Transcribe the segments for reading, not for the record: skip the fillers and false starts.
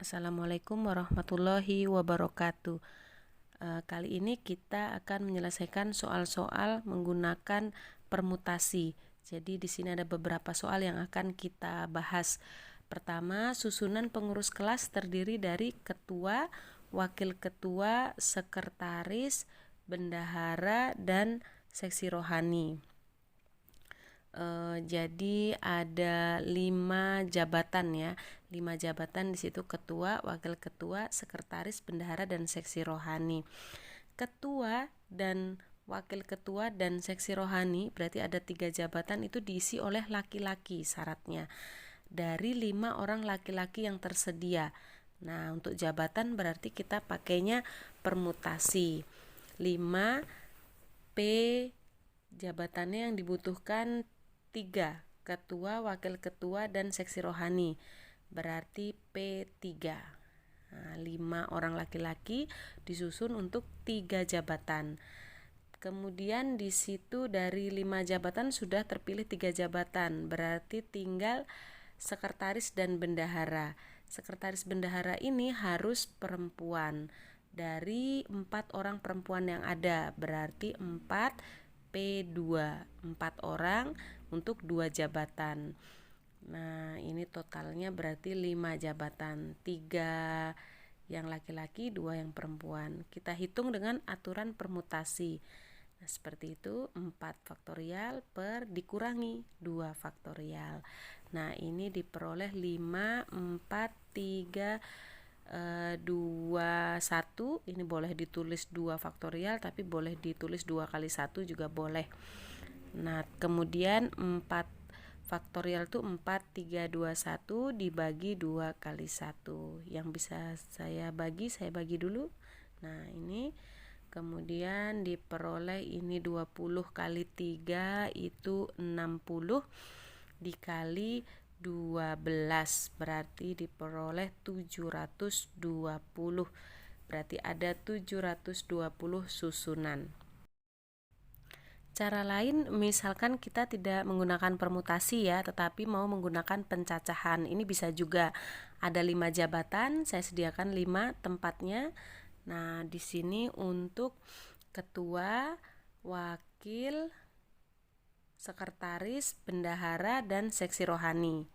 Assalamualaikum warahmatullahi wabarakatuh. Kali ini kita akan menyelesaikan soal-soal menggunakan permutasi. Jadi di sini ada beberapa soal yang akan kita bahas. Pertama, susunan pengurus kelas terdiri dari ketua, wakil ketua, sekretaris, bendahara, dan seksi rohani. Jadi ada 5 jabatan ya, 5 jabatan di situ: ketua, wakil ketua, sekretaris, bendahara, dan seksi rohani. Ketua dan wakil ketua dan seksi rohani berarti ada 3 jabatan, itu diisi oleh laki-laki syaratnya, dari 5 orang laki-laki yang tersedia. Nah, untuk jabatan berarti kita pakainya permutasi. 5 P jabatannya yang dibutuhkan 3, ketua, wakil ketua, dan seksi rohani, berarti P3. 5 orang laki-laki disusun untuk 3 jabatan. Kemudian di situ dari 5 jabatan sudah terpilih 3 jabatan, berarti tinggal sekretaris dan bendahara. Sekretaris bendahara ini harus perempuan. Dari 4 orang perempuan yang ada, berarti 4 P2, 4 orang untuk 2 jabatan. Nah, ini totalnya berarti 5 jabatan, 3 yang laki-laki, 2 yang perempuan. Kita hitung dengan aturan permutasi. Nah, seperti itu, 4 faktorial per dikurangi 2 faktorial. Nah, ini diperoleh 5, 4, 3, 2, 1. Ini boleh ditulis 2 faktorial, tapi boleh ditulis 2 kali 1 juga boleh. Nah, kemudian 4 faktorial itu 4, 3, 2, 1 dibagi 2 kali 1. Yang bisa saya bagi dulu. Nah, ini kemudian diperoleh ini 20 kali 3 itu 60 dikali 12, berarti diperoleh 720. Berarti ada 720 susunan. Cara lain, misalkan kita tidak menggunakan permutasi ya, tetapi mau menggunakan pencacahan. Ini bisa juga. Ada 5 jabatan, saya sediakan 5 tempatnya. Nah, di sini untuk ketua, wakil, sekretaris, bendahara, dan seksi rohani.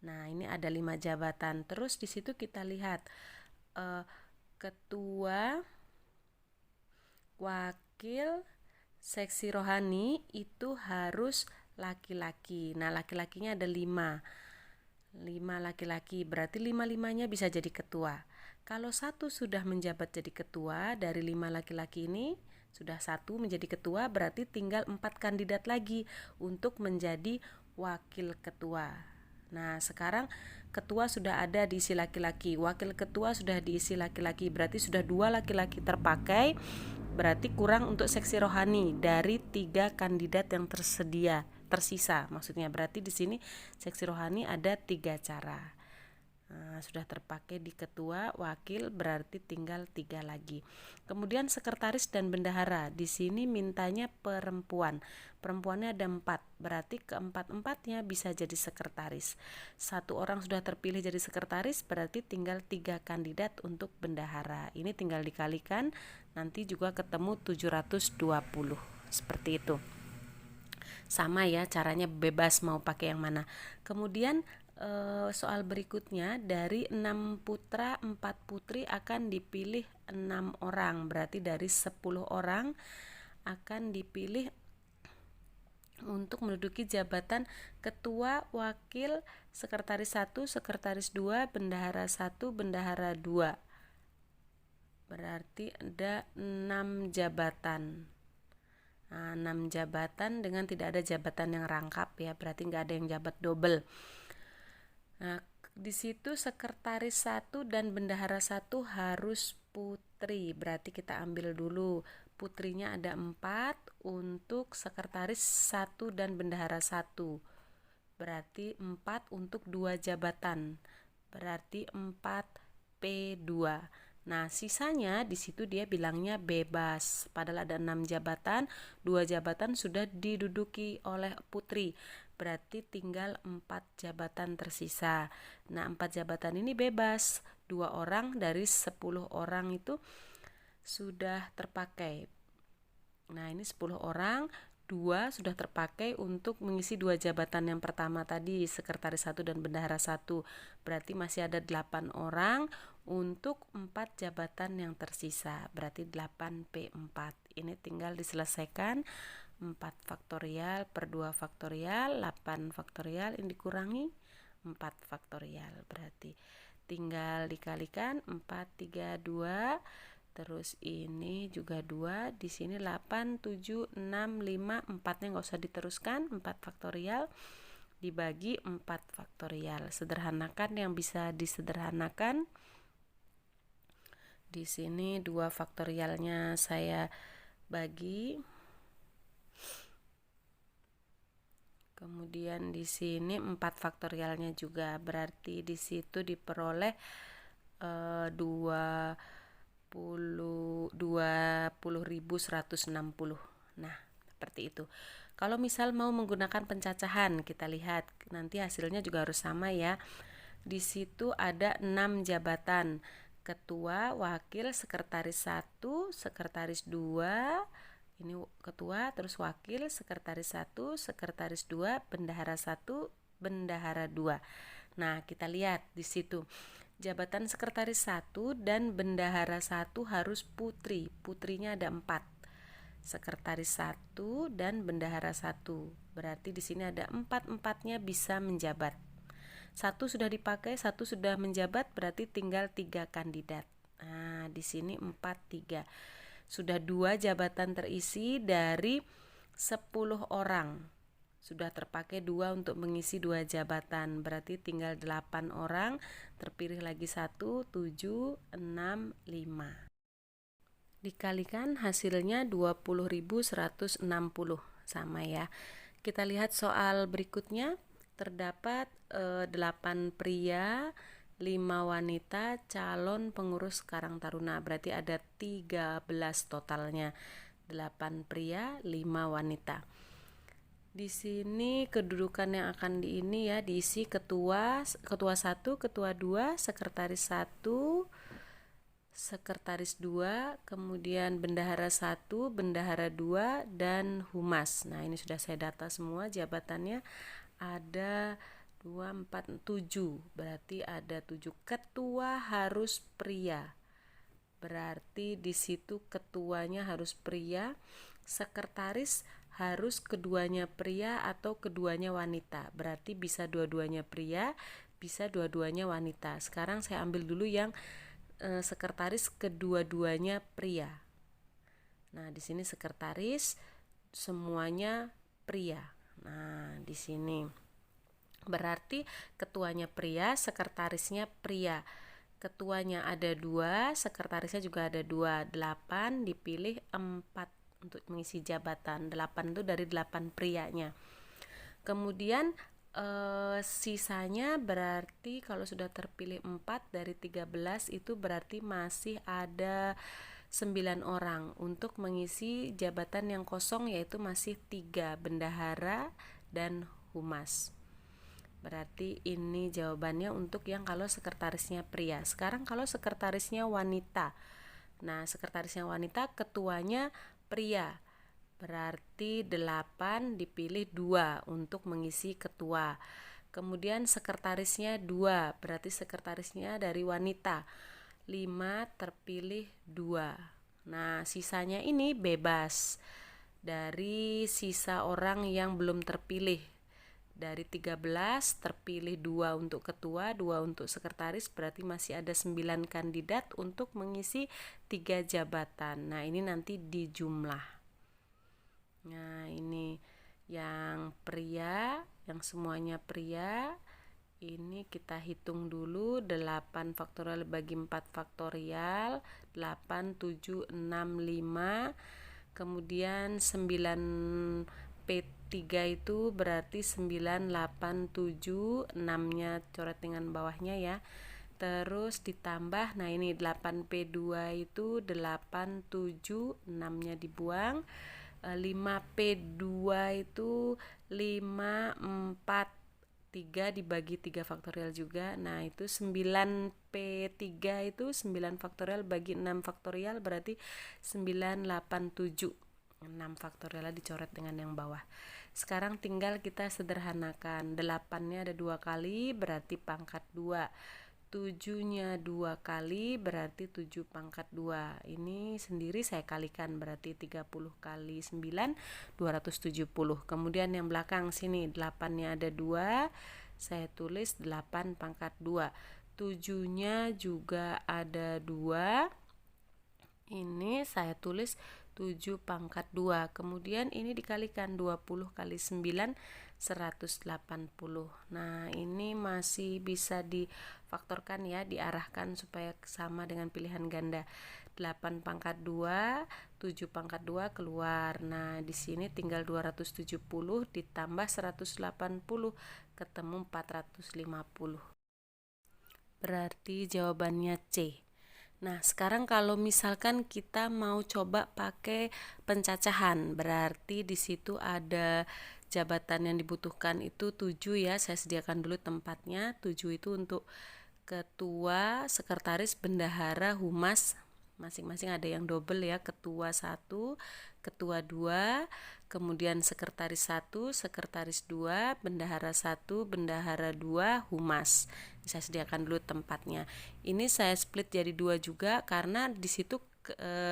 Nah, ini ada 5 jabatan. Terus di situ kita lihat ketua, wakil, seksi rohani itu harus laki-laki. Nah, laki-lakinya ada 5 laki-laki, berarti 5-5-nya bisa jadi ketua. Kalau satu sudah menjabat jadi ketua dari 5 laki-laki ini, sudah satu menjadi ketua, berarti tinggal 4 kandidat lagi untuk menjadi wakil ketua. Nah, sekarang ketua sudah ada diisi laki-laki, wakil ketua sudah diisi laki-laki, berarti sudah 2 laki-laki terpakai. Berarti kurang untuk seksi rohani dari 3 kandidat yang tersisa. Maksudnya berarti di sini seksi rohani ada 3 cara. Nah, sudah terpakai di ketua, wakil, berarti tinggal 3 lagi. Kemudian sekretaris dan bendahara, di sini mintanya perempuan. Perempuannya ada 4, berarti keempat-empatnya bisa jadi sekretaris. 1 orang sudah terpilih jadi sekretaris, berarti tinggal 3 kandidat untuk bendahara. Ini tinggal dikalikan, nanti juga ketemu 720. Seperti itu. Sama ya, caranya bebas mau pakai yang mana. Kemudian soal berikutnya, dari 6 putra 4 putri akan dipilih 6 orang, berarti dari 10 orang akan dipilih untuk menduduki jabatan ketua, wakil, sekretaris 1, sekretaris 2, bendahara 1, bendahara 2. Berarti ada 6 jabatan. Nah, 6 jabatan dengan tidak ada jabatan yang rangkap ya, berarti nggak ada yang jabat double. Nah, di situ sekretaris 1 dan bendahara 1 harus putri. Berarti kita ambil dulu putrinya ada 4 untuk sekretaris 1 dan bendahara 1. Berarti 4 untuk 2 jabatan. Berarti 4 P2. Nah, sisanya di situ dia bilangnya bebas. Padahal ada 6 jabatan, 2 jabatan sudah diduduki oleh putri. berarti tinggal 4 jabatan tersisa. Nah, 4 jabatan ini bebas. 2 orang dari 10 orang itu sudah terpakai. Nah, ini 10 orang, 2 sudah terpakai untuk mengisi 2 jabatan yang pertama tadi, sekretaris 1 dan bendahara 1. Berarti masih ada 8 orang untuk 4 jabatan yang tersisa. Berarti 8P4. Ini tinggal diselesaikan. 4 faktorial per 2 faktorial, 8 faktorial, ini dikurangi 4 faktorial. Berarti tinggal dikalikan 4, 3, 2, terus ini juga 2, di sini 8, 7, 6, 5, 4-nya nggak usah diteruskan, 4 faktorial dibagi 4 faktorial. Sederhanakan yang bisa disederhanakan. Di sini 2 faktorialnya saya bagi. Kemudian di sini 4 faktorialnya juga, berarti di situ diperoleh 20.160. Nah, seperti itu. Kalau misal mau menggunakan pencacahan, kita lihat nanti hasilnya juga harus sama ya. Di situ ada 6 jabatan. Ketua, wakil, sekretaris 1, sekretaris 2, ini ketua, terus wakil, sekretaris 1, sekretaris 2, bendahara 1, bendahara 2. Nah, kita lihat di situ. Jabatan sekretaris 1 dan bendahara 1 harus putri. Putrinya ada 4. Sekretaris 1 dan bendahara 1. Berarti di sini ada 4-4-nya bisa menjabat. 1 sudah dipakai, 1 sudah menjabat, berarti tinggal 3 kandidat. Nah, di sini 4, 3. Sudah 2 jabatan terisi dari 10 orang. Sudah terpakai 2 untuk mengisi 2 jabatan. Berarti tinggal 8 orang. Terpilih lagi 1, 7, 6, 5. Dikalikan hasilnya 20.160. Sama ya. Kita lihat soal berikutnya. Terdapat 8 pria, 5 wanita calon pengurus Karang Taruna. Berarti ada 13 totalnya. 8 pria, 5 wanita. Di sini kedudukan yang akan diisi ketua 1, ketua 2, sekretaris 1, sekretaris 2, kemudian bendahara 1, bendahara 2, dan humas. Nah, ini sudah saya data semua jabatannya. Ada 2, 4, 7. Berarti ada 7. Ketua harus pria. Berarti di situ ketuanya harus pria. Sekretaris harus keduanya pria atau keduanya wanita. Berarti bisa dua-duanya pria, bisa dua-duanya wanita. Sekarang saya ambil dulu yang sekretaris kedua-duanya pria. Nah, di sini sekretaris semuanya pria. Nah, di sini berarti ketuanya pria, sekretarisnya pria. Ketuanya ada 2, sekretarisnya juga ada 2. 8 dipilih 4 untuk mengisi jabatan. 8 itu dari 8 prianya. Kemudian sisanya berarti kalau sudah terpilih 4 dari 13 itu berarti masih ada 9 orang untuk mengisi jabatan yang kosong, yaitu masih 3, bendahara dan humas. Berarti ini jawabannya untuk yang kalau sekretarisnya pria. Sekarang kalau sekretarisnya wanita. Nah, sekretarisnya wanita, ketuanya pria. Berarti 8 dipilih 2 untuk mengisi ketua. Kemudian sekretarisnya 2, berarti sekretarisnya dari wanita. 5 terpilih 2. Nah, sisanya ini bebas dari sisa orang yang belum terpilih. Dari 13 terpilih 2 untuk ketua, 2 untuk sekretaris, berarti masih ada 9 kandidat untuk mengisi 3 jabatan. Nah, ini nanti dijumlah. Nah, ini yang pria, yang semuanya pria. Ini kita hitung dulu, 8 faktorial bagi 4 faktorial, 8, 7, 6, 5. Kemudian 9P3 itu berarti 9, 8, 7, 6-nya coret dengan bawahnya ya. Terus ditambah, nah ini 8P2 itu 8, 7, 6-nya dibuang. 5P2 itu 5, 4, 3 dibagi 3 faktorial juga. Nah, itu 9P3 itu 9 faktorial bagi 6 faktorial berarti 987. 6 faktorialnya dicoret dengan yang bawah. Sekarang tinggal kita sederhanakan. 8-nya ada 2 kali berarti pangkat 2. 7-nya 2 kali berarti 7 pangkat 2. Ini sendiri saya kalikan berarti 30 kali 9 270. Kemudian yang belakang sini 8-nya ada 2, saya tulis 8 pangkat 2. 7-nya juga ada 2, ini saya tulis 7 pangkat 2. Kemudian ini dikalikan 20 kali 9 180. Nah, ini masih bisa difaktorkan ya, diarahkan supaya sama dengan pilihan ganda. 8 pangkat 2, 7 pangkat 2 keluar. Nah, di sini tinggal 270 ditambah 180 ketemu 450. Berarti jawabannya C. Nah, sekarang kalau misalkan kita mau coba pakai pencacahan, berarti di situ ada jabatan yang dibutuhkan itu 7 ya. Saya sediakan dulu tempatnya. 7 itu untuk ketua, sekretaris, bendahara, humas. Masing-masing ada yang double ya, ketua 1, ketua 2, kemudian sekretaris 1, sekretaris 2, bendahara 1, bendahara 2, humas. Saya sediakan dulu tempatnya. Ini saya split jadi 2 juga karena di situ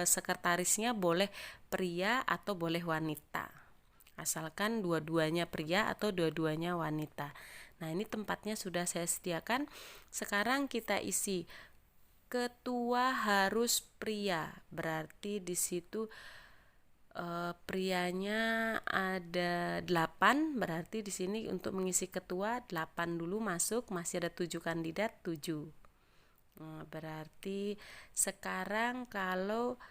sekretarisnya boleh pria atau boleh wanita. Asalkan dua-duanya pria atau dua-duanya wanita. Nah, ini tempatnya sudah saya sediakan. Sekarang kita isi. Ketua harus pria. Berarti di situ prianya ada 8, berarti di sini untuk mengisi ketua 8 dulu masuk, masih ada 7 kandidat, 7. Nah, berarti sekarang kalau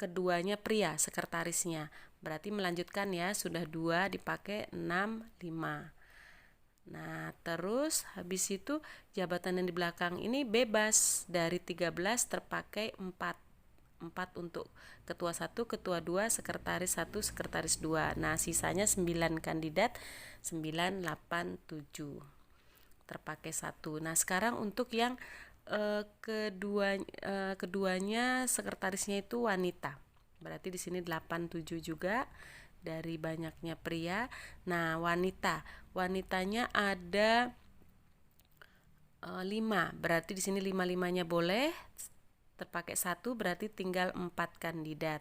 keduanya pria, sekretarisnya, berarti melanjutkan ya, sudah 2 dipakai 6, 5. Nah, terus habis itu jabatan yang di belakang ini bebas, dari 13 terpakai 4 untuk ketua 1, ketua 2, sekretaris 1, sekretaris 2. Nah, sisanya 9 kandidat, 9, 8, 7. Terpakai 1. Nah, sekarang untuk yang keduanya sekretarisnya itu wanita. Berarti di sini 8, 7 juga dari banyaknya pria. Nah, wanitanya ada 5. Berarti di sini 5-5-nya boleh. Terpakai 1 berarti tinggal 4 kandidat.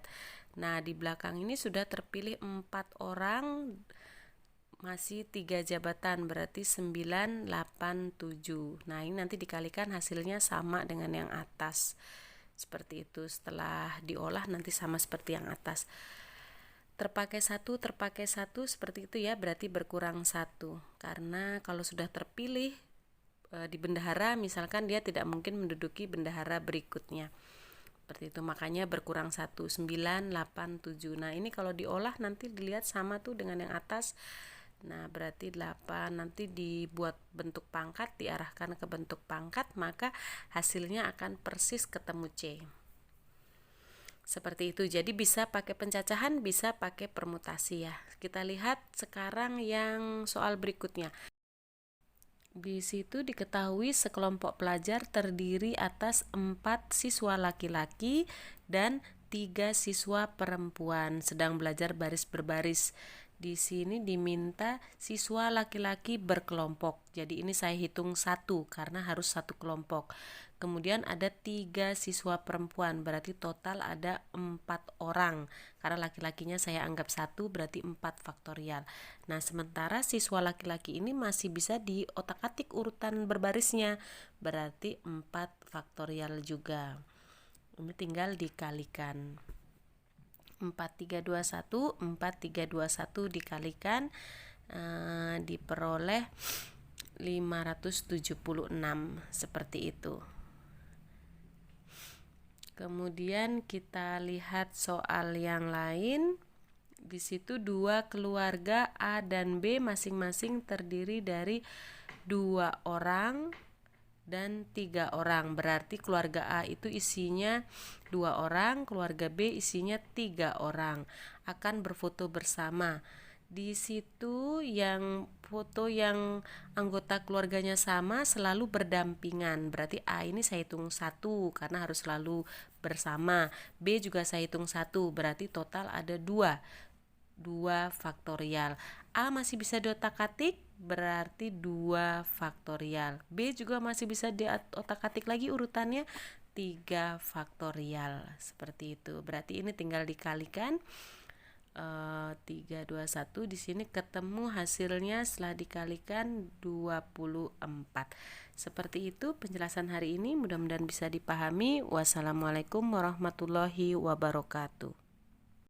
Nah, di belakang ini sudah terpilih 4 orang, masih 3 jabatan, berarti 9, 8, 7. Nah, ini nanti dikalikan hasilnya sama dengan yang atas. Seperti itu, setelah diolah nanti sama seperti yang atas. Terpakai 1, seperti itu ya, berarti berkurang 1. Karena kalau sudah terpilih di bendahara, misalkan dia tidak mungkin menduduki bendahara berikutnya. Seperti itu, makanya berkurang 1, 9, 8, 7. Nah, ini kalau diolah nanti dilihat sama tuh dengan yang atas. Nah, berarti 8 nanti dibuat bentuk pangkat, diarahkan ke bentuk pangkat, maka hasilnya akan persis ketemu C. Seperti itu. Jadi bisa pakai pencacahan, bisa pakai permutasi ya. Kita lihat sekarang yang soal berikutnya. Di situ diketahui sekelompok pelajar terdiri atas 4 siswa laki-laki dan 3 siswa perempuan sedang belajar baris berbaris. Di sini diminta siswa laki-laki berkelompok. Jadi ini saya hitung 1 karena harus satu kelompok. Kemudian ada 3 siswa perempuan, berarti total ada 4 orang. Karena laki-lakinya saya anggap 1, berarti 4 faktorial. Nah, sementara siswa laki-laki ini masih bisa diotak-atik urutan berbarisnya, berarti 4 faktorial juga. Ini tinggal dikalikan. 4, 3, 2, 1, 4, 3, 2, 1 dikalikan, diperoleh 576, seperti itu. Kemudian kita lihat soal yang lain. Di situ 2 keluarga A dan B masing-masing terdiri dari 2 orang dan 3 orang. Berarti keluarga A itu isinya 2 orang, keluarga B isinya 3 orang. Akan berfoto bersama. Di situ yang foto yang anggota keluarganya sama selalu berdampingan. Berarti A ini saya hitung 1 karena harus selalu bersama. B juga saya hitung 1, berarti total ada 2 faktorial. A masih bisa diotak-atik, berarti 2 faktorial. B juga masih bisa diotak-atik lagi urutannya, 3 faktorial. Seperti itu. Berarti ini tinggal dikalikan 3, 2, 1. Di sini ketemu hasilnya setelah dikalikan 24. Seperti itu penjelasan hari ini, mudah-mudahan bisa dipahami. Wassalamualaikum warahmatullahi wabarakatuh.